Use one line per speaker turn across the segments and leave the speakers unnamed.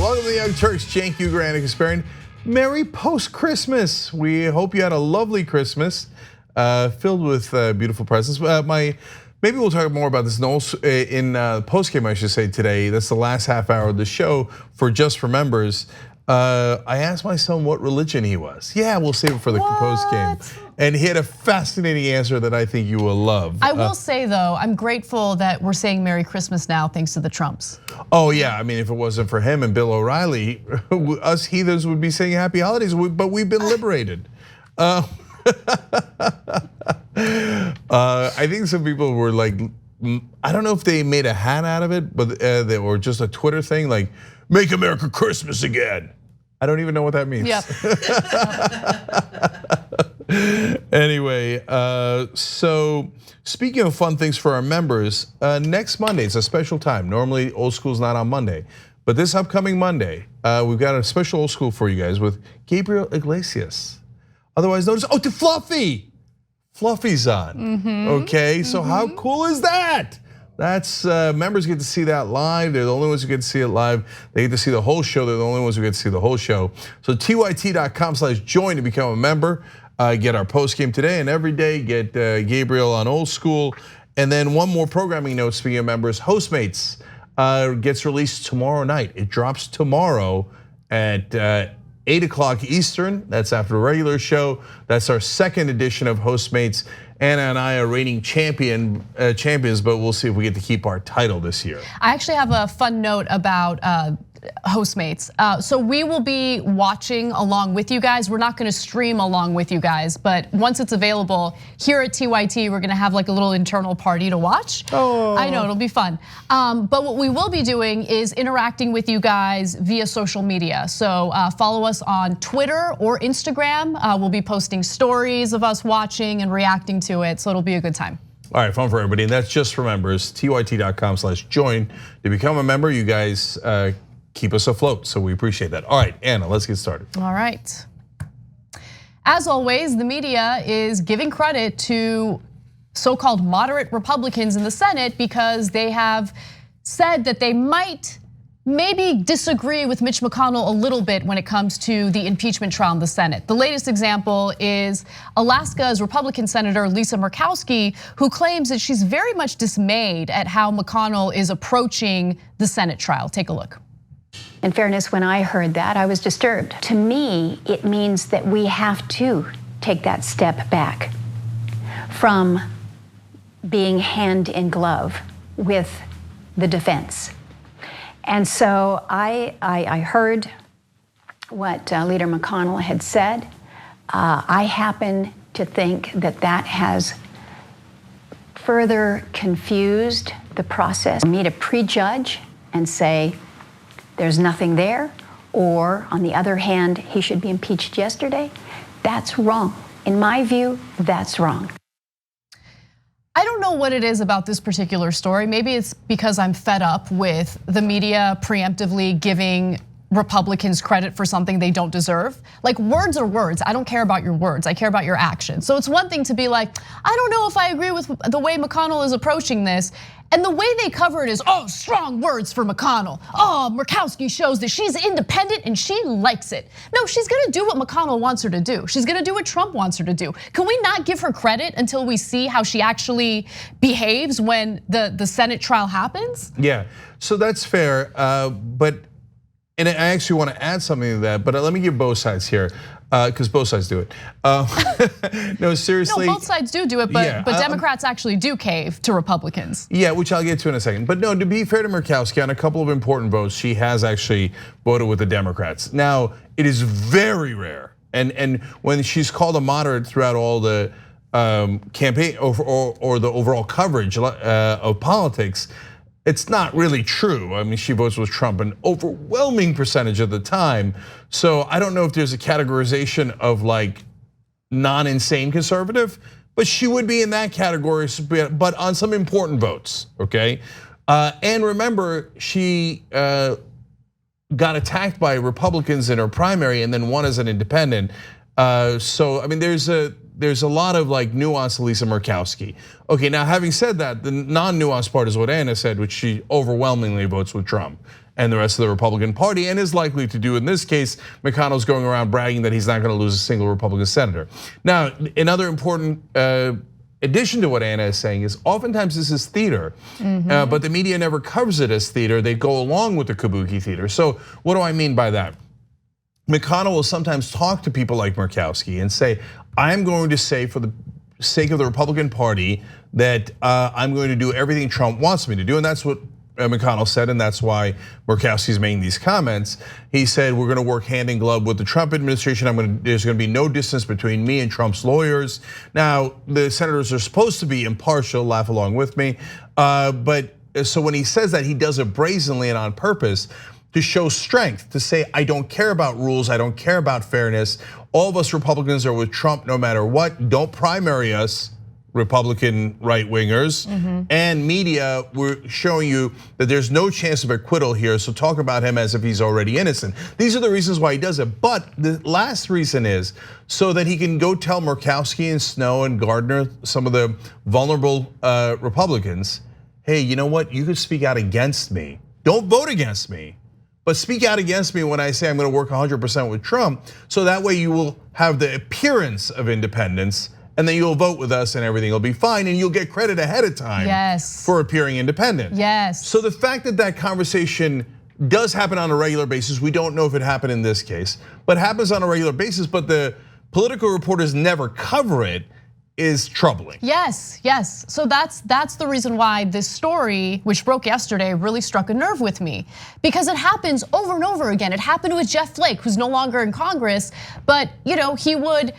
welcome to the Young Turks, Cenk, Uygur, and Kasparian. Merry post-Christmas. We hope you had a lovely Christmas, filled with beautiful presents. Maybe we'll talk more about this in post-game, I should say, today. That's the last half hour of the show for Just for Members. I asked my son what religion he was. Yeah, we'll save it for the post-game. And he had a fascinating answer that I think you will love.
I will say though, I'm grateful that we're saying Merry Christmas now thanks to the Trumps.
Oh yeah, I mean if it wasn't for him and Bill O'Reilly, us heathens would be saying happy holidays, but we've been liberated. I think some people were like, I don't know if they made a hat out of it, but or just a Twitter thing like, make America Christmas again. I don't even know what that means.
Yep.
Anyway, so speaking of fun things for our members, next Monday is a special time. Normally Old School's not on Monday, but this upcoming Monday, we've got a special Old School for you guys with Gabriel Iglesias. Otherwise known as, to Fluffy. Fluffy's on, okay? So how cool is that? That's, members get to see that live. They're the only ones who get to see it live. They get to see the whole show. They're the only ones who get to see the whole show. So tyt.com/join to become a member. Get our post game today and every day. Get Gabriel on Old School. And then one more programming note, speaking of members, Hostmates gets released tomorrow night. It drops tomorrow at 8 o'clock Eastern. That's after the regular show. That's our second edition of Hostmates. Anna and I are reigning champions, but we'll see if we get to keep our title this year.
I actually have a fun note about Hostmates. So we will be watching along with you guys. We're not gonna stream along with you guys, but once it's available here at TYT, we're gonna have like a little internal party to watch.
Oh.
I know, it'll be fun. But what we will be doing is interacting with you guys via social media. So follow us on Twitter or Instagram. We'll be posting stories of us watching and reacting to it, so it'll be a good time.
All right, fun for everybody, and that's just for members. tyt.com/join to become a member. You guys keep us afloat, so we appreciate that. All right, Anna, let's get started.
All right. As always, the media is giving credit to so-called moderate Republicans in the Senate because they have said that they might maybe disagree with Mitch McConnell a little bit when it comes to the impeachment trial in the Senate. The latest example is Alaska's Republican Senator Lisa Murkowski, who claims that she's very much dismayed at how McConnell is approaching the Senate trial. Take a look.
In fairness, when I heard that, I was disturbed. To me, it means that we have to take that step back from being hand in glove with the defense. And so I heard what Leader McConnell had said. I happen to think that that has further confused the process. For me to prejudge and say, there's nothing there, or on the other hand, he should be impeached yesterday, that's wrong. In my view, that's wrong.
I don't know what it is about this particular story. Maybe it's because I'm fed up with the media preemptively giving Republicans credit for something they don't deserve. Like words are words. I don't care about your words. I care about your actions. So it's one thing to be like, I don't know if I agree with the way McConnell is approaching this. And the way they cover it is, strong words for McConnell. Murkowski shows that she's independent and she likes it. No, she's gonna do what McConnell wants her to do. She's gonna do what Trump wants her to do. Can we not give her credit until we see how she actually behaves when the Senate trial happens?
Yeah, so that's fair, and I actually want to add something to that, but let me give both sides here, because both sides do it. No, seriously.
No, both sides do it, but Democrats actually do cave to Republicans.
Yeah, which I'll get to in a second. But no, to be fair to Murkowski, on a couple of important votes, she has actually voted with the Democrats. Now, it is very rare, and when she's called a moderate throughout all the campaign or the overall coverage of politics, it's not really true. I mean, she votes with Trump an overwhelming percentage of the time. So I don't know if there's a categorization of like non-insane conservative, but she would be in that category, but on some important votes, okay? And remember, she got attacked by Republicans in her primary and then won as an independent. So I mean, there's a lot of like nuance to Lisa Murkowski. Okay, now having said that, the non-nuanced part is what Anna said, which she overwhelmingly votes with Trump. and the rest of the Republican Party, and is likely to do in this case. McConnell's going around bragging that he's not going to lose a single Republican senator. Now, another important addition to what Anna is saying is oftentimes this is theater, but the media never covers it as theater. They go along with the kabuki theater. So what do I mean by that? McConnell will sometimes talk to people like Murkowski and say, I'm going to say for the sake of the Republican Party that I'm going to do everything Trump wants me to do, and that's what McConnell said, and that's why Murkowski's making these comments. He said, we're gonna work hand in glove with the Trump administration. There's gonna be no distance between me and Trump's lawyers. Now, the senators are supposed to be impartial, laugh along with me. But so when he says that, he does it brazenly and on purpose to show strength, to say, I don't care about rules, I don't care about fairness. All of us Republicans are with Trump no matter what. Don't primary us, Republican right-wingers, and media, we're showing you that there's no chance of acquittal here, so talk about him as if he's already innocent. These are the reasons why he does it, but the last reason is so that he can go tell Murkowski and Snow and Gardner, some of the vulnerable Republicans, hey, you know what, you could speak out against me. Don't vote against me, but speak out against me when I say I'm gonna work 100% with Trump, so that way you will have the appearance of independence, and then you'll vote with us and everything will be fine, and you'll get credit ahead of time for appearing independent. So the fact that that conversation does happen on a regular basis, we don't know if it happened in this case, but happens on a regular basis, but the political reporters never cover it, is troubling.
Yes. So that's the reason why this story, which broke yesterday, really struck a nerve with me, because it happens over and over again. It happened with Jeff Flake, who's no longer in Congress, but he would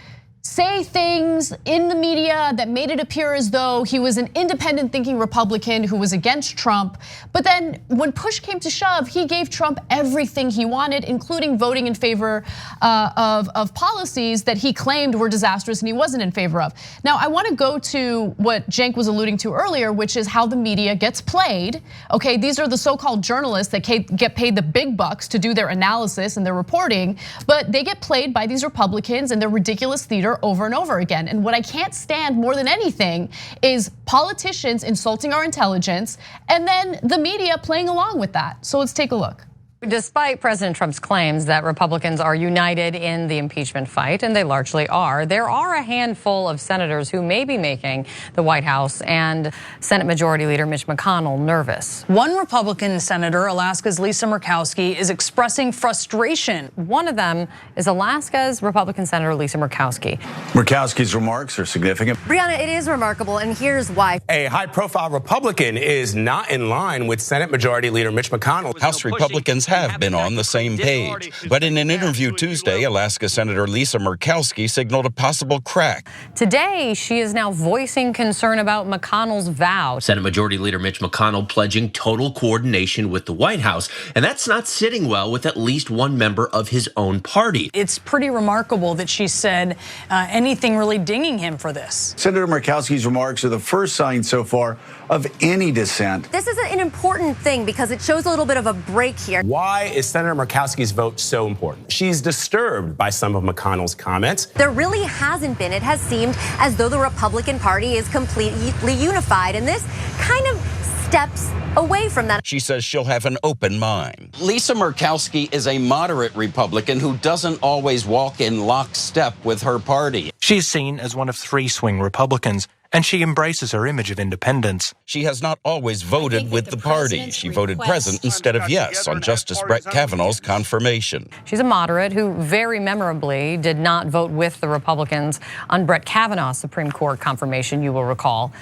say things in the media that made it appear as though he was an independent thinking Republican who was against Trump. But then when push came to shove, he gave Trump everything he wanted, including voting in favor of policies that he claimed were disastrous and he wasn't in favor of. Now, I wanna go to what Cenk was alluding to earlier, which is how the media gets played. Okay, these are the so-called journalists that get paid the big bucks to do their analysis and their reporting, but they get played by these Republicans and their ridiculous theater over and over again. And what I can't stand more than anything is politicians insulting our intelligence and then the media playing along with that. So let's take a look.
Despite President Trump's claims that Republicans are united in the impeachment fight, and they largely are, there are a handful of senators who may be making the White House and Senate Majority Leader Mitch McConnell nervous.
One Republican senator, Alaska's Lisa Murkowski, is expressing frustration.
One of them is Alaska's Republican Senator Lisa Murkowski.
Murkowski's remarks are significant.
Brianna, it is remarkable, and here's why.
A high-profile Republican is not in line with Senate Majority Leader Mitch McConnell.
House Republicans have been on the same page. But in an interview Tuesday, Alaska Senator Lisa Murkowski signaled a possible crack.
Today, she is now voicing concern about McConnell's vow.
Senate Majority Leader Mitch McConnell pledging total coordination with the White House, and that's not sitting well with at least one member of his own party.
It's pretty remarkable that she said anything really dinging him for this.
Senator Murkowski's remarks are the first sign so far of any dissent.
This is an important thing because it shows a little bit of a break here.
Why is Senator Murkowski's vote so important? She's disturbed by some of McConnell's comments.
There really hasn't been. It has seemed as though the Republican Party is completely unified, and this kind of steps away from that.
She says she'll have an open mind. Lisa Murkowski is a moderate Republican who doesn't always walk in lockstep with her party.
She's seen as one of three swing Republicans, and she embraces her image of independence.
She has not always voted with the party. She voted present instead of yes on Justice Brett Kavanaugh's confirmation.
She's a moderate who very memorably did not vote with the Republicans on Brett Kavanaugh's Supreme Court confirmation, you will recall.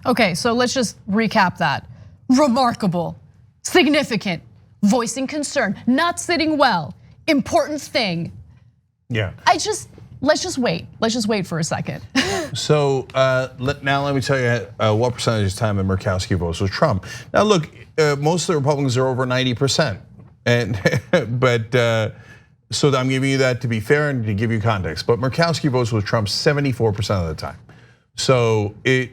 Okay, so let's just recap that. Remarkable, significant, voicing concern, not sitting well, important thing.
Yeah.
Let's just wait. Let's just wait for a second.
So now let me tell you what percentage of time that Murkowski votes with Trump. Now look, most of the Republicans are over 90%, so I'm giving you that to be fair and to give you context. But Murkowski votes with Trump 74% of the time. So a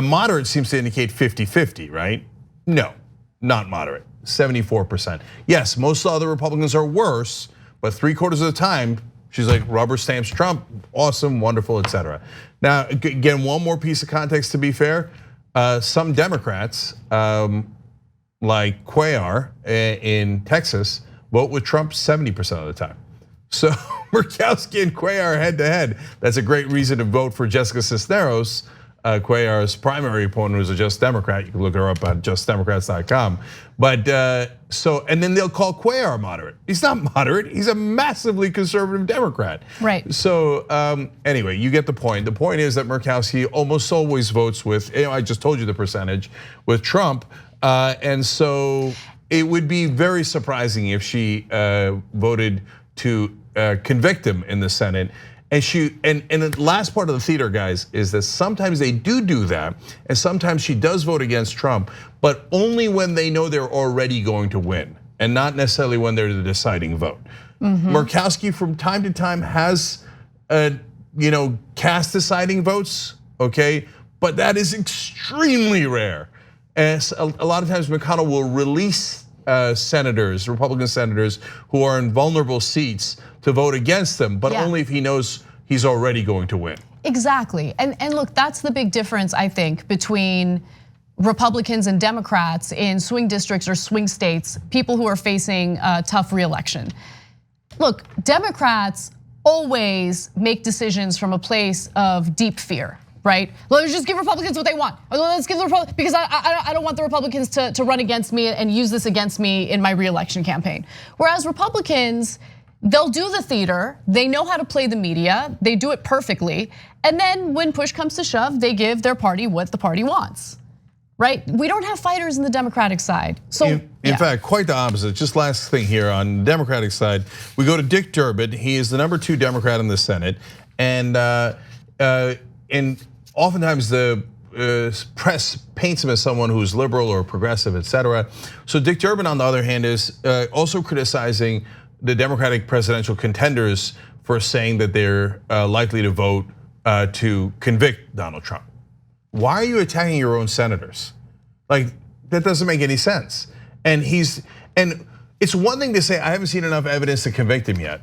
moderate seems to indicate 50-50, right? No, not moderate, 74%. Yes, most other Republicans are worse, but 3/4 of the time, she's like rubber stamps Trump, awesome, wonderful, etc. Now, again, one more piece of context to be fair. Some Democrats, like Cuellar in Texas vote with Trump 70% of the time. So Murkowski and Cuellar head to head. That's a great reason to vote for Jessica Cisneros, Cuellar's primary opponent, who's a Just Democrat. You can look her up at justdemocrats.com. But and then they'll call Cuellar moderate. He's not moderate. He's a massively conservative Democrat.
Right.
So anyway, you get the point. The point is that Murkowski almost always votes with, I just told you the percentage, with Trump. And so it would be very surprising if she voted to convict him in the Senate. And the last part of the theater, guys, is that sometimes they do that, and sometimes she does vote against Trump, but only when they know they're already going to win, and not necessarily when they're the deciding vote. Murkowski from time to time has, cast deciding votes, okay, but that is extremely rare. And a lot of times McConnell will release senators, Republican senators, who are in vulnerable seats to vote against them, but only if he knows he's already going to win.
Exactly, and look, that's the big difference, I think, between Republicans and Democrats in swing districts or swing states, people who are facing a tough re-election. Look, Democrats always make decisions from a place of deep fear. Right? Let's just give Republicans what they want. Let's give the Republicans, because I don't want the Republicans to run against me and use this against me in my re-election campaign. Whereas Republicans, they'll do the theater, they know how to play the media, they do it perfectly, and then when push comes to shove, they give their party what the party wants. Right? We don't have fighters in the Democratic side. So
in fact, quite the opposite. Just last thing here on the Democratic side, we go to Dick Durbin. He is the #2 Democrat in the Senate, and oftentimes the press paints him as someone who's liberal or progressive, etc. So Dick Durbin, on the other hand, is also criticizing the Democratic presidential contenders for saying that they're likely to vote to convict Donald Trump. Why are you attacking your own senators? Like, that doesn't make any sense. And it's one thing to say, I haven't seen enough evidence to convict him yet.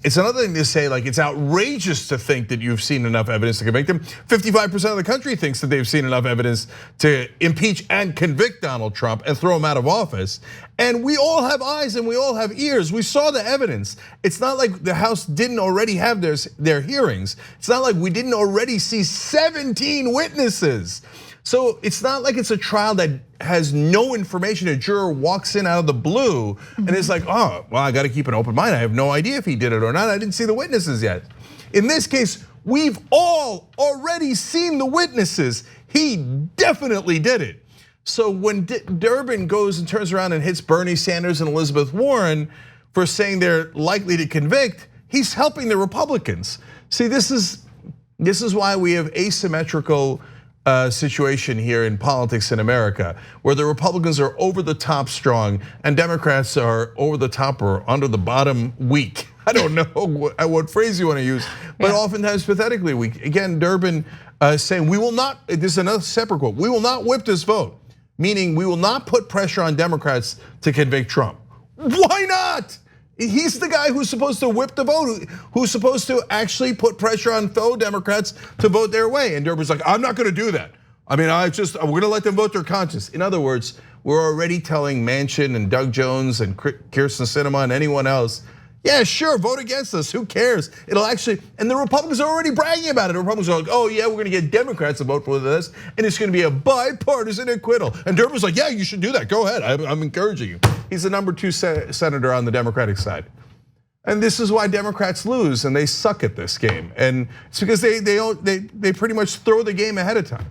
It's another thing to say, like, it's outrageous to think that you've seen enough evidence to convict him. 55% of the country thinks that they've seen enough evidence to impeach and convict Donald Trump and throw him out of office. And we all have eyes and we all have ears. We saw the evidence. It's not like the House didn't already have their hearings. It's not like we didn't already see 17 witnesses. So it's not like it's a trial that has no information. A juror walks in out of the blue and is like, oh, well, I got to keep an open mind. I have no idea if he did it or not. I didn't see the witnesses yet. In this case, we've all already seen the witnesses. He definitely did it. So when Durbin goes and turns around and hits Bernie Sanders and Elizabeth Warren for saying they're likely to convict, he's helping the Republicans. See, this is why we have asymmetrical situation here in politics in America, where the Republicans are over the top strong and Democrats are over the top or under the bottom weak. I don't know what phrase you want to use, but oftentimes pathetically weak. Again, Durbin saying we will not, this is another separate quote, we will not whip this vote, meaning we will not put pressure on Democrats to convict Trump. Why not? He's the guy who's supposed to whip the vote, who's supposed to actually put pressure on fellow Democrats to vote their way. And Durbin's like, I'm not gonna do that. I mean, we're gonna let them vote their conscience. In other words, we're already telling Manchin and Doug Jones and Kyrsten Sinema and anyone else, yeah, sure, vote against us, who cares? It'll actually, and the Republicans are already bragging about it. The Republicans are like, oh yeah, we're gonna get Democrats to vote for this, and it's gonna be a bipartisan acquittal. And Durbin's like, yeah, you should do that, go ahead, I'm encouraging you. He's the #2 senator on the Democratic side. And this is why Democrats lose and they suck at this game. And it's because they pretty much throw the game ahead of time.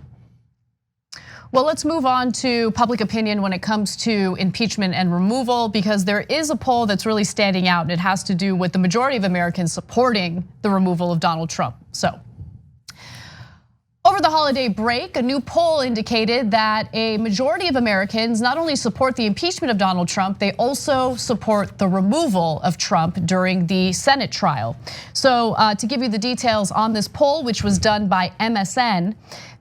Well, let's move on to public opinion when it comes to impeachment and removal, because there is a poll that's really standing out, and it has to do with the majority of Americans supporting the removal of Donald Trump. So, over the holiday break, a new poll indicated that a majority of Americans not only support the impeachment of Donald Trump, they also support the removal of Trump during the Senate trial. So to give you the details on this poll, which was done by MSN,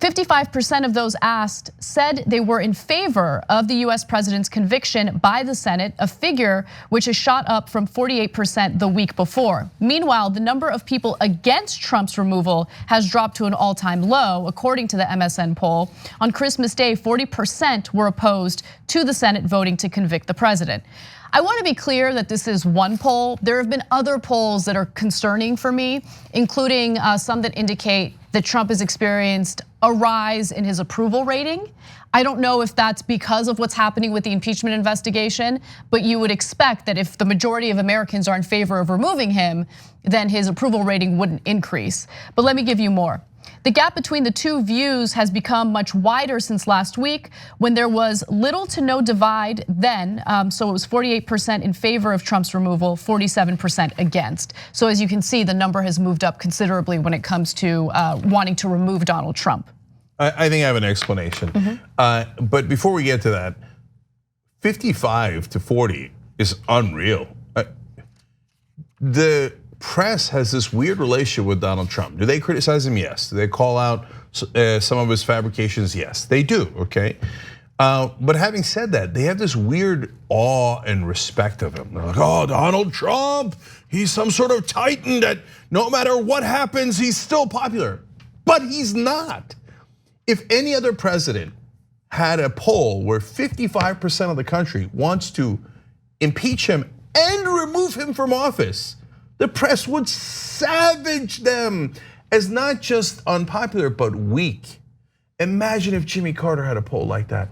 55% of those asked said they were in favor of the US president's conviction by the Senate, a figure which has shot up from 48% the week before. Meanwhile, the number of people against Trump's removal has dropped to an all-time low, according to the MSN poll. On Christmas Day, 40% were opposed to the Senate voting to convict the president. I want to be clear that this is one poll. There have been other polls that are concerning for me, including some that indicate that Trump has experienced a rise in his approval rating. I don't know if that's because of what's happening with the impeachment investigation, but you would expect that if the majority of Americans are in favor of removing him, then his approval rating wouldn't increase. But let me give you more. The gap between the two views has become much wider since last week, when there was little to no divide then. So it was 48% in favor of Trump's removal, 47% against. So as you can see, the number has moved up considerably when it comes to wanting to remove Donald Trump.
I think I have an explanation. But before we get to that, 55 to 40 is unreal. The press has this weird relationship with Donald Trump. Do they criticize him? Yes. Do they call out some of his fabrications? Yes, they do, okay? But having said that, they have this weird awe and respect of him. They're like, oh, Donald Trump, he's some sort of titan that no matter what happens, he's still popular. But he's not. If any other president had a poll where 55% of the country wants to impeach him and remove him from office, the press would savage them as not just unpopular, but weak. Imagine if Jimmy Carter had a poll like that.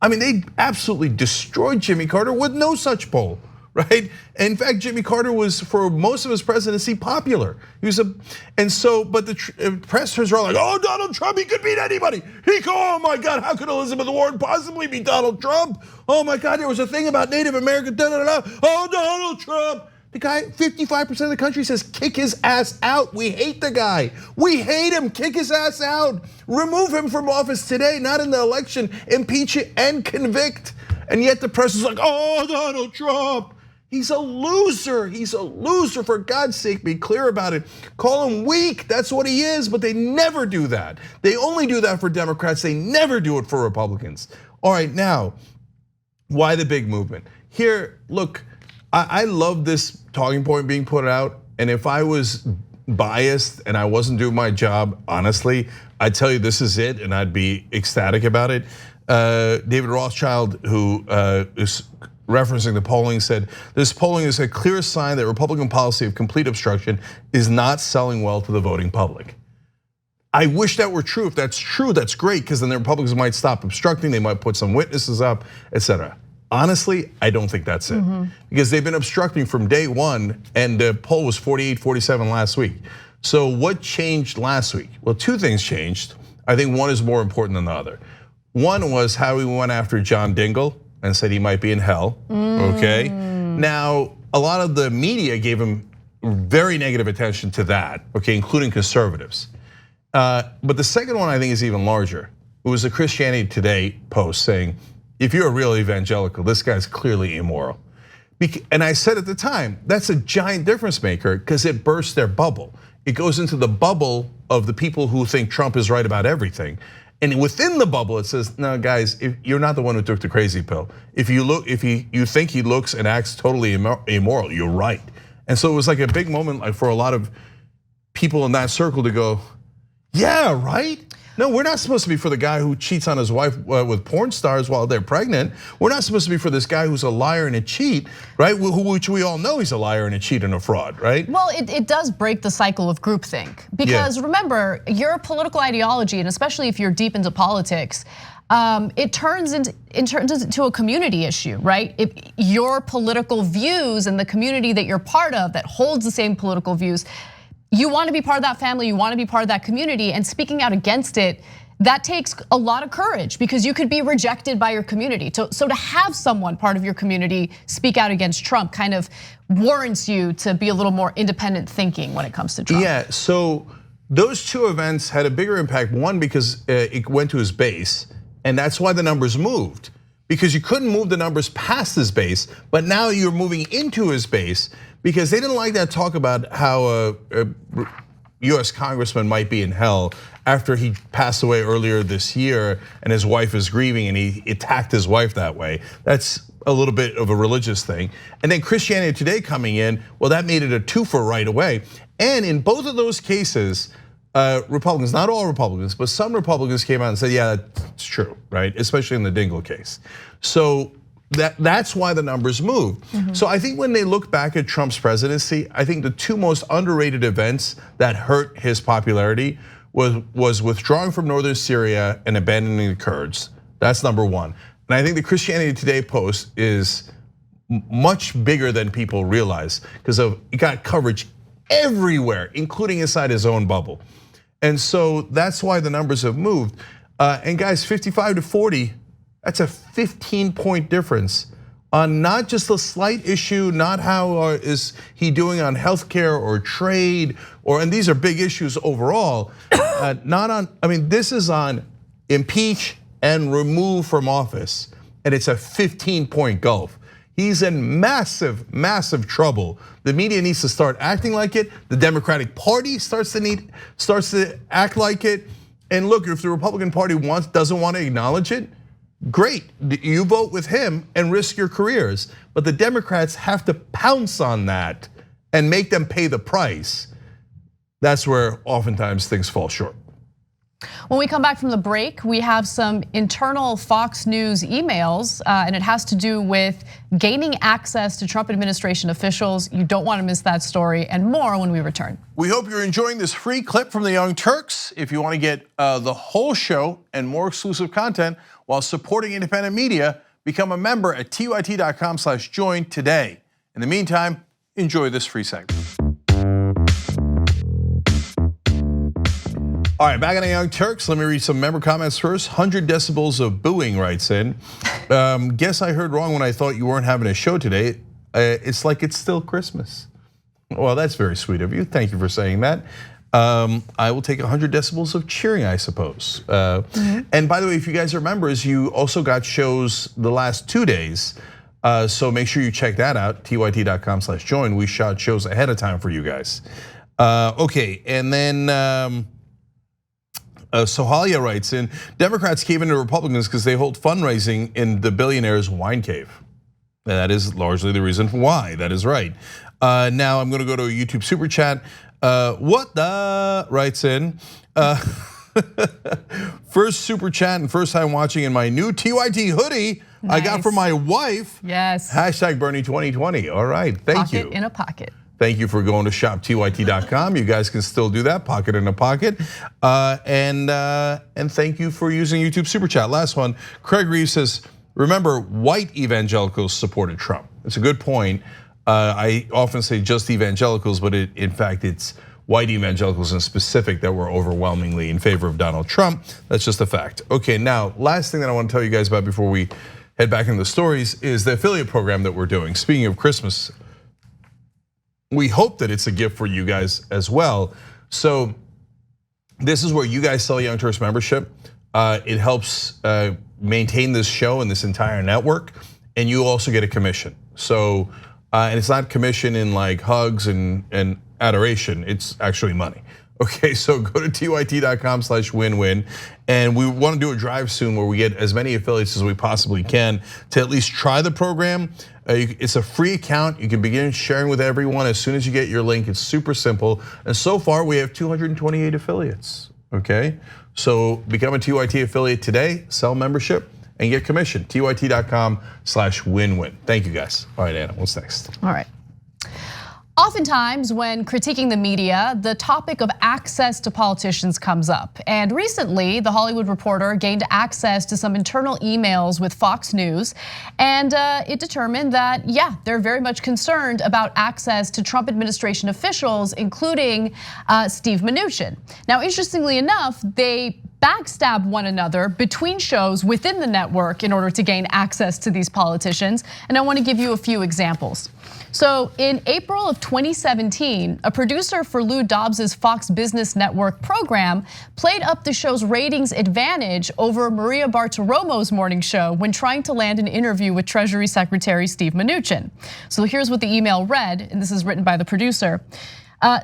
I mean, they absolutely destroyed Jimmy Carter with no such poll, right? In fact, Jimmy Carter was, for most of his presidency, popular. He was but the pressers are like, oh, Donald Trump, he could beat anybody. Oh my God, how could Elizabeth Warren possibly beat Donald Trump? Oh my God, there was a thing about Native American, oh, Donald Trump. The guy, 55% of the country says kick his ass out. We hate the guy. We hate him, kick his ass out. Remove him from office today, not in the election. Impeach it and convict. And yet the press is like, oh, Donald Trump. He's a loser, for God's sake, be clear about it. Call him weak, that's what he is, but they never do that. They only do that for Democrats, they never do it for Republicans. All right, now, why the big movement? Here, look, I love this talking point being put out, and if I was biased and I wasn't doing my job, honestly, I'd tell you this is it and I'd be ecstatic about it. David Rothschild, who is referencing the polling, said, this polling is a clear sign that Republican policy of complete obstruction is not selling well to the voting public. I wish that were true. If that's true, that's great, because then the Republicans might stop obstructing, they might put some witnesses up, etc. Honestly, I don't think that's it, because they've been obstructing from day one, and the poll was 48-47 last week. So what changed last week? Well, two things changed. I think one is more important than the other. One was how we went after John Dingell and said he might be in hell, okay? Now, a lot of the media gave him very negative attention to that, okay, including conservatives. But the second one I think is even larger. It was a Christianity Today post saying, if you're a real evangelical, this guy's clearly immoral. And I said at the time, that's a giant difference maker, because it bursts their bubble. It goes into the bubble of the people who think Trump is right about everything. And within the bubble, it says, no, guys, you're not the one who took the crazy pill. If you think he looks and acts totally immoral, you're right. And so it was like a big moment, like for a lot of people in that circle to go, yeah, right? No, we're not supposed to be for the guy who cheats on his wife with porn stars while they're pregnant. We're not supposed to be for this guy who's a liar and a cheat, right? Which we all know he's a liar and a cheat and a fraud, right?
Well, it does break the cycle of groupthink, because remember, your political ideology, and especially if you're deep into politics, it turns into a community issue, right? If your political views and the community that you're part of that holds the same political views, you want to be part of that family, you want to be part of that community, and speaking out against it, that takes a lot of courage, because you could be rejected by your community. So to have someone part of your community speak out against Trump kind of warrants you to be a little more independent thinking when it comes to Trump.
Yeah, so those two events had a bigger impact. One, because it went to his base, and that's why the numbers moved. Because you couldn't move the numbers past his base, but now you're moving into his base, because they didn't like that talk about how a US congressman might be in hell after he passed away earlier this year and his wife is grieving and he attacked his wife that way. That's a little bit of a religious thing. And then Christianity Today coming in, well, that made it a twofer right away. And in both of those cases, Republicans, not all Republicans, but some Republicans came out and said, yeah, that's true, right? Especially in the Dingell case. So that's why the numbers move. So I think when they look back at Trump's presidency, I think the two most underrated events that hurt his popularity was withdrawing from northern Syria and abandoning the Kurds. That's number one. And I think the Christianity Today post is much bigger than people realize because it got coverage everywhere, including inside his own bubble. And so that's why the numbers have moved. And guys, 55 to 40, that's a 15-point difference on not just a slight issue, not how is he doing on healthcare or trade, and these are big issues overall. Not on, I mean, this is on impeach and remove from office, and it's a 15-point gulf. He's in massive, massive trouble. The media needs to start acting like it. The Democratic Party starts to act like it. And look, if the Republican Party doesn't want to acknowledge it, great, you vote with him and risk your careers. But the Democrats have to pounce on that and make them pay the price. That's where oftentimes things fall short.
When we come back from the break, we have some internal Fox News emails, and it has to do with gaining access to Trump administration officials. You don't want to miss that story and more when we return.
We hope you're enjoying this free clip from the Young Turks. If you want to get the whole show and more exclusive content while supporting independent media, become a member at tyt.com/join today. In the meantime, enjoy this free segment. All right, back on the Young Turks. Let me read some member comments first. 100 decibels of booing writes in. Guess I heard wrong when I thought you weren't having a show today. It's like it's still Christmas. Well, that's very sweet of you. Thank you for saying that. I will take 100 decibels of cheering, I suppose. And by the way, if you guys are members, you also got shows the last 2 days. So make sure you check that out, tyt.com/join. We shot shows ahead of time for you guys. Okay, and then Sohalia writes in, Democrats cave into Republicans because they hold fundraising in the billionaire's wine cave. And that is largely the reason why, that is right. Now I'm gonna go to a YouTube super chat. What the writes in, first super chat and first time watching in my new TYT hoodie. Nice. I got from my wife.
Yes.
Hashtag Bernie 2020, all right, thank you.
Pocket in a pocket.
Thank you for going to shoptyt.com. You guys can still do that, pocket in a pocket. And thank you for using YouTube Super Chat. Last one, Craig Reeves says, remember, white evangelicals supported Trump. It's a good point. I often say just evangelicals, but in fact, it's white evangelicals in specific that were overwhelmingly in favor of Donald Trump. That's just a fact. Okay, now, last thing that I want to tell you guys about before we head back into the stories is the affiliate program that we're doing. Speaking of Christmas, we hope that it's a gift for you guys as well. So this is where you guys sell Young Turks membership. It helps maintain this show and this entire network, and you also get a commission. So, and it's not commission in like hugs and adoration, it's actually money. Okay, so go to tyt.com/win-win, and we want to do a drive soon where we get as many affiliates as we possibly can to at least try the program. It's a free account. You can begin sharing with everyone as soon as you get your link. It's super simple, and so far we have 228 affiliates. Okay, so become a TYT affiliate today, sell membership, and get commission. tyt.com/win-win. Thank you guys. All right, Anna, what's next?
All right. Oftentimes when critiquing the media, the topic of access to politicians comes up. And recently, The Hollywood Reporter gained access to some internal emails with Fox News. And it determined that, yeah, they're very much concerned about access to Trump administration officials, including Steve Mnuchin. Now, interestingly enough, they backstab one another between shows within the network in order to gain access to these politicians. And I want to give you a few examples. So in April of 2017, a producer for Lou Dobbs's Fox Business Network program played up the show's ratings advantage over Maria Bartiromo's morning show when trying to land an interview with Treasury Secretary Steve Mnuchin. So here's what the email read, and this is written by the producer.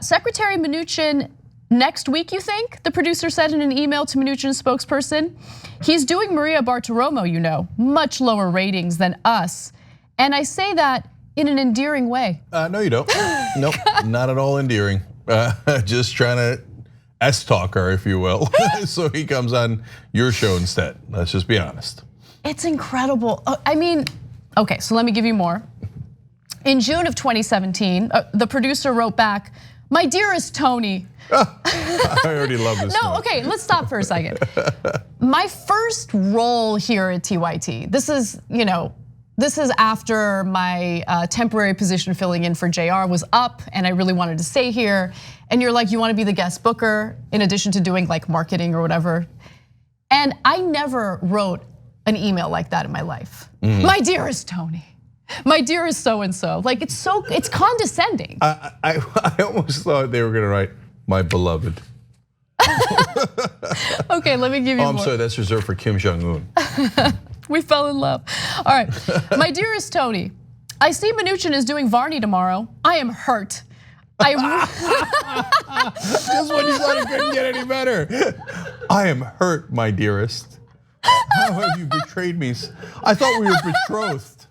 Secretary Mnuchin Next week, you think? The producer said in an email to Mnuchin's spokesperson. He's doing Maria Bartiromo, you know, much lower ratings than us. And I say that in an endearing way.
No, you don't. Nope, not at all endearing. Just trying to S-talk her, if you will. So he comes on your show instead. Let's just be honest.
It's incredible. I mean, okay, so let me give you more. In June of 2017, the producer wrote back, "My dearest Tony."
I already love this.
No, okay, let's stop for a second. My first role here at TYT, this is after my temporary position filling in for JR was up and I really wanted to stay here. And you're like, you wanna be the guest booker in addition to doing like marketing or whatever. And I never wrote an email like that in my life. My dearest Tony, my dearest so-and-so. Like it's condescending.
I almost thought they were gonna write, "My beloved."
Okay, let me give you more.
I'm sorry, that's reserved for Kim Jong-un.
We fell in love. All right, my dearest Tony, I see Mnuchin is doing Varney tomorrow. I am hurt.
Just when you thought it couldn't get any better. I am hurt, my dearest. How have you betrayed me? I thought we were betrothed.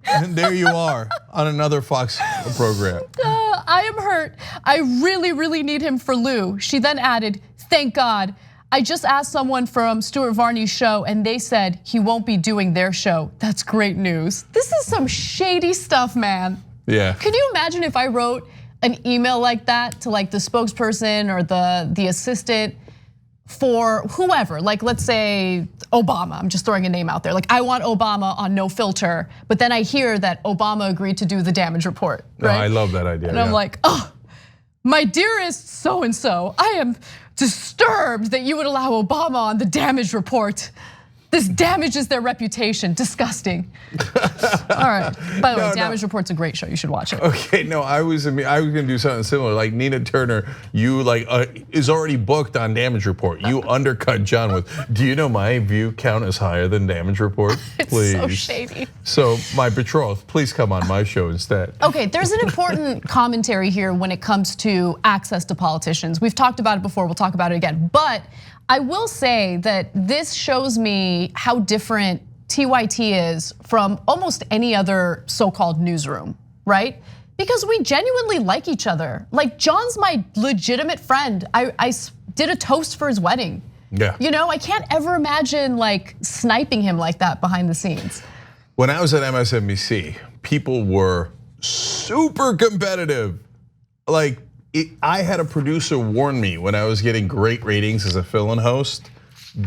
And there you are on another Fox program.
I am hurt. I really, really need him for Lou. She then added, "Thank God. I just asked someone from Stuart Varney's show and they said he won't be doing their show. That's great news." This is some shady stuff, man.
Yeah.
Could you imagine if I wrote an email like that to like the spokesperson or the assistant for whoever, like let's say Obama, I'm just throwing a name out there. Like I want Obama on No Filter, but then I hear that Obama agreed to do the damage report, right?
Oh, I love that idea.
And I'm like, "Oh, my dearest so-and-so, I am disturbed that you would allow Obama on the damage report. This damages their reputation, disgusting." All right, by the way, Damage Report's a great show, you should watch it.
Okay, no, I was gonna do something similar. Like Nina Turner, you like is already booked on Damage Report. You undercut John with, "Do you know my view count is higher than Damage Report?" Please.
It's so shady.
So my betrothed, please come on my show instead.
Okay, there's an important commentary here when it comes to access to politicians. We've talked about it before, we'll talk about it again. But I will say that this shows me how different TYT is from almost any other so-called newsroom, right? Because we genuinely like each other. Like John's my legitimate friend. I did a toast for his wedding.
Yeah.
You know, I can't ever imagine like sniping him like that behind the scenes.
When I was at MSNBC, people were super competitive. Like I had a producer warn me when I was getting great ratings as a fill-in host,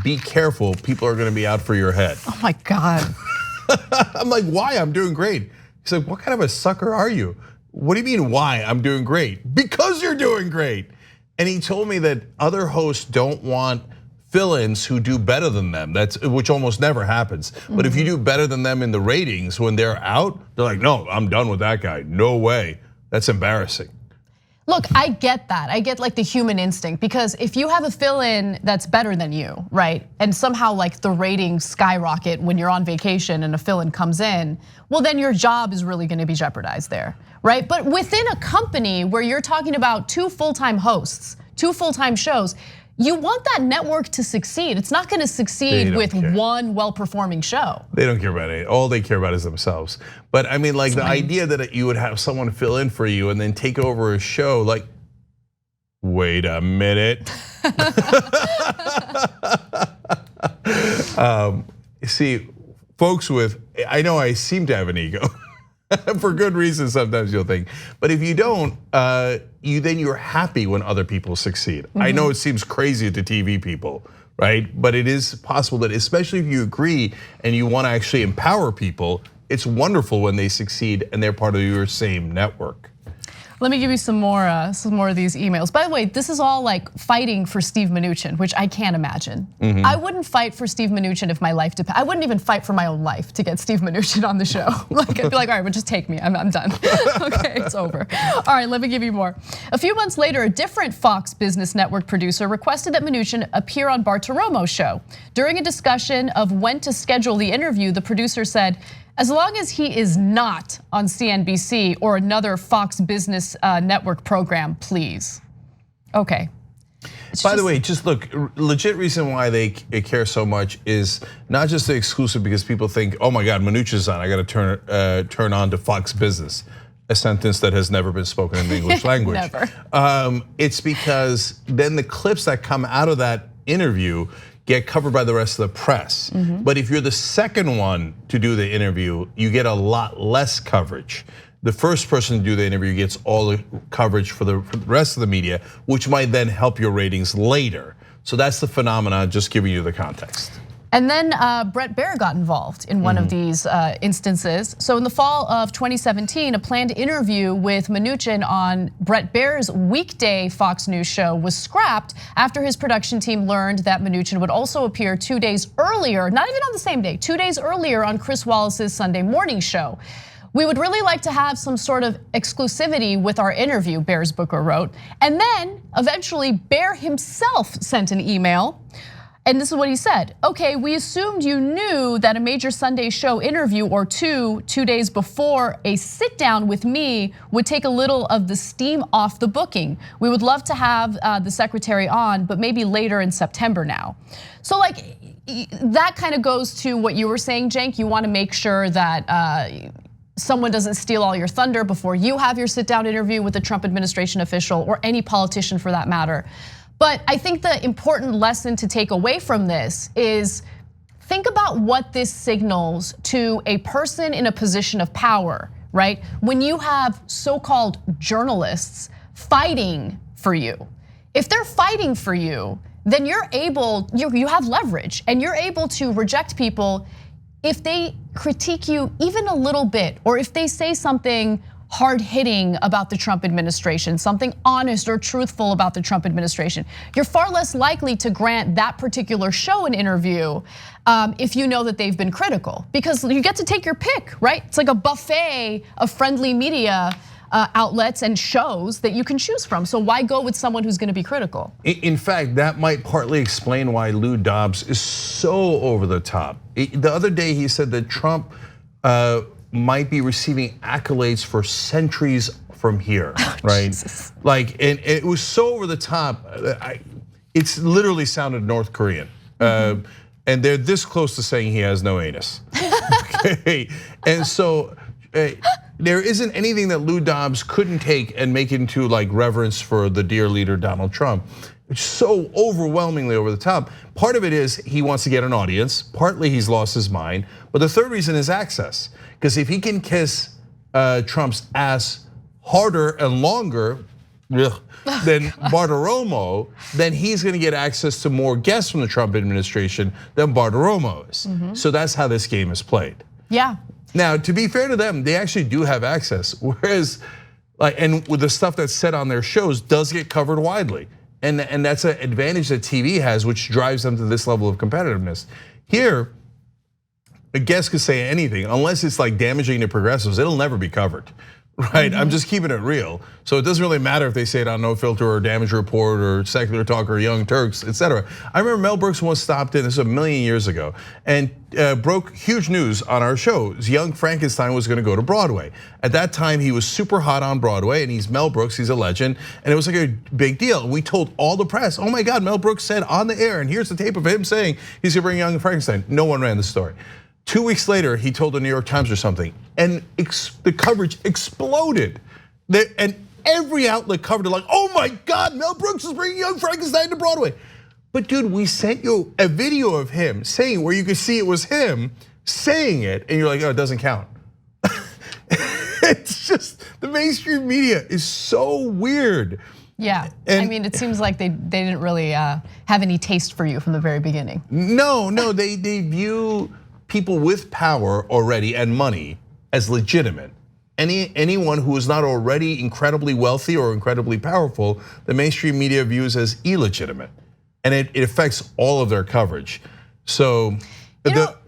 be careful, people are gonna be out for your head.
Oh my God.
I'm like, why? I'm doing great. He said, what kind of a sucker are you? What do you mean, why? I'm doing great. Because you're doing great. And he told me that other hosts don't want fill-ins who do better than them. Which almost never happens. But if you do better than them in the ratings, when they're out, they're like, no, I'm done with that guy. No way. That's embarrassing.
Look, I get that. I get like the human instinct, because if you have a fill-in that's better than you, right? And somehow like the ratings skyrocket when you're on vacation and a fill-in comes in, well then your job is really gonna be jeopardized there, right? But within a company where you're talking about 2 full-time hosts, 2 full-time shows, you want that network to succeed. It's not gonna succeed with one well-performing show.
They don't care about it. All they care about is themselves. But I mean, like the idea that you would have someone fill in for you and then take over a show, like, wait a minute. See, folks I know I seem to have an ego. For good reason, sometimes you'll think. But if you don't, you're happy when other people succeed. I know it seems crazy to TV people, right? But it is possible that, especially if you agree and you want to actually empower people, it's wonderful when they succeed and they're part of your same network.
Let me give you some more of these emails. By the way, this is all like fighting for Steve Mnuchin, which I can't imagine. I wouldn't fight for Steve Mnuchin if my life depended. I wouldn't even fight for my own life to get Steve Mnuchin on the show. Like I'd be like, all right, well just take me, I'm done. Okay, it's over. All right, let me give you more. A few months later, a different Fox Business Network producer requested that Mnuchin appear on Bartiromo's show. During a discussion of when to schedule the interview, the producer said, as long as he is not on CNBC or another Fox Business Network program, please. Okay.
By the way, just look, legit reason why they care so much is not just the exclusive because people think, oh my God, Mnuchin's on, I got to turn on to Fox Business, a sentence that has never been spoken in the English language.
Never.
It's because then the clips that come out of that interview get covered by the rest of the press. But if you're the second one to do the interview, you get a lot less coverage. The first person to do the interview gets all the coverage for the rest of the media, which might then help your ratings later. So that's the phenomenon, just giving you the context.
And then Bret Baier got involved in one of these instances. So in the fall of 2017, a planned interview with Mnuchin on Bret Baier's weekday Fox News show was scrapped after his production team learned that Mnuchin would also appear 2 days earlier, not even on the same day, 2 days earlier on Chris Wallace's Sunday morning show. We would really like to have some sort of exclusivity with our interview, Baier's booker wrote. And then eventually Baier himself sent an email. And this is what he said. Okay, we assumed you knew that a major Sunday show interview or 2 days before a sit down with me would take a little of the steam off the booking. We would love to have the secretary on, but maybe later in September now. So like that kind of goes to what you were saying, Cenk. You want to make sure that someone doesn't steal all your thunder before you have your sit down interview with a Trump administration official or any politician for that matter. But I think the important lesson to take away from this is think about what this signals to a person in a position of power, right? When you have so-called journalists fighting for you. If they're fighting for you, then you have leverage and you're able to reject people if they critique you even a little bit, or if they say something hard-hitting about the Trump administration, something honest or truthful about the Trump administration. You're far less likely to grant that particular show an interview if you know that they've been critical, because you get to take your pick, right? It's like a buffet of friendly media outlets and shows that you can choose from. So why go with someone who's gonna be critical?
In fact, that might partly explain why Lou Dobbs is so over the top. The other day he said that Trump might be receiving accolades for centuries from here, right? Jesus. Like, and it was so over the top. It's literally sounded North Korean, and they're this close to saying he has no anus. Okay, and so there isn't anything that Lou Dobbs couldn't take and make into like reverence for the dear leader Donald Trump. It's so overwhelmingly over the top. Part of it is he wants to get an audience. Partly he's lost his mind. But the third reason is access. Because if he can kiss Trump's ass harder and longer than Bartiromo, then he's gonna get access to more guests from the Trump administration than Bartiromo is. So that's how this game is played.
Yeah.
Now, to be fair to them, they actually do have access. Whereas, and with the stuff that's said on their shows does get covered widely. And that's an advantage that TV has, which drives them to this level of competitiveness. Here, a guest could say anything, unless it's like damaging to progressives, it'll never be covered, right? I'm just keeping it real. So it doesn't really matter if they say it on No Filter or Damage Report or Secular Talk or Young Turks, etc. I remember Mel Brooks once stopped in, this was a million years ago, and broke huge news on our show. Young Frankenstein was gonna go to Broadway. At that time, he was super hot on Broadway, and he's Mel Brooks, he's a legend, and it was like a big deal. We told all the press, oh my God, Mel Brooks said on the air, and here's the tape of him saying he's gonna bring Young Frankenstein. No one ran the story. 2 weeks later, he told the New York Times or something, and the coverage exploded. And every outlet covered it like, oh my God, Mel Brooks is bringing Young Frankenstein to Broadway. But dude, we sent you a video of him saying where you could see it was him saying it, and you're like, oh, it doesn't count. It's just, the mainstream media is so weird.
Yeah, I mean, it seems like they didn't really have any taste for you from the very beginning.
No, they view people with power already and money as legitimate. Anyone who is not already incredibly wealthy or incredibly powerful, the mainstream media views as illegitimate. And it affects all of their coverage. So,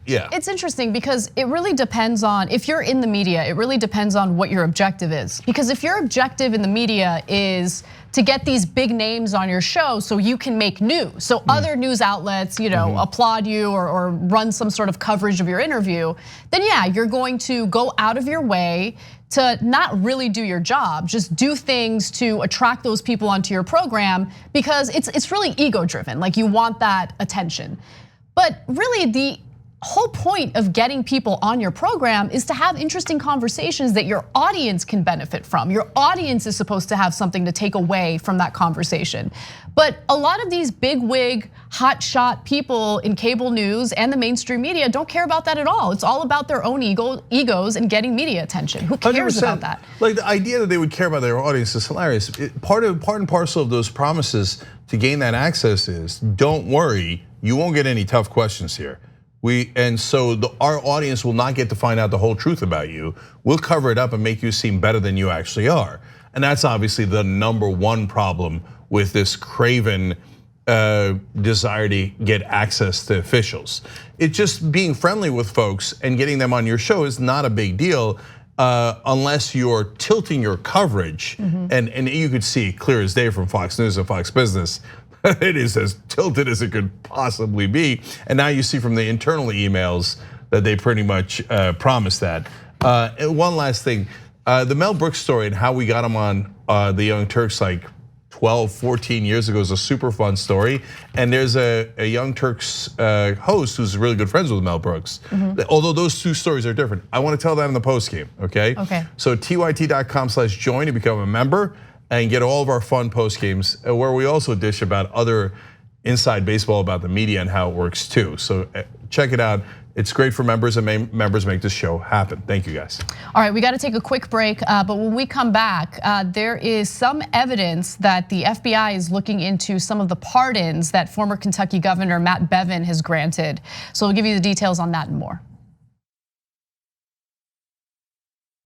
Yeah.
It's interesting because it really depends on, if you're in the media, it really depends on what your objective is. Because if your objective in the media is to get these big names on your show so you can make news, so other news outlets, applaud you or run some sort of coverage of your interview, then yeah, you're going to go out of your way to not really do your job, just do things to attract those people onto your program because it's really ego driven, like you want that attention. But really the whole point of getting people on your program is to have interesting conversations that your audience can benefit from. Your audience is supposed to have something to take away from that conversation. But a lot of these big wig, hotshot people in cable news and the mainstream media don't care about that at all. It's all about their own egos and getting media attention. Who cares
100%.
About that?
Like the idea that they would care about their audience is hilarious. Part and parcel of those promises to gain that access is, don't worry, you won't get any tough questions here. Our audience will not get to find out the whole truth about you. We'll cover it up and make you seem better than you actually are. And that's obviously the #1 problem with this craven desire to get access to officials. It's just being friendly with folks and getting them on your show is not a big deal unless you're tilting your coverage. And you could see clear as day from Fox News and Fox Business. It is as tilted as it could possibly be. And now you see from the internal emails that they pretty much promised that. And one last thing, the Mel Brooks story and how we got him on the Young Turks like 12, 14 years ago is a super fun story. And there's a Young Turks host who's really good friends with Mel Brooks. Although those two stories are different. I want to tell that in the post game, okay?
Okay.
So tyt.com/join to become a member and get all of our fun post games where we also dish about other inside baseball about the media and how it works too. So check it out. It's great for members and members make this show happen. Thank you guys.
All right, we got to take a quick break, but when we come back, there is some evidence that the FBI is looking into some of the pardons that former Kentucky Governor Matt Bevin has granted. So we'll give you the details on that and more.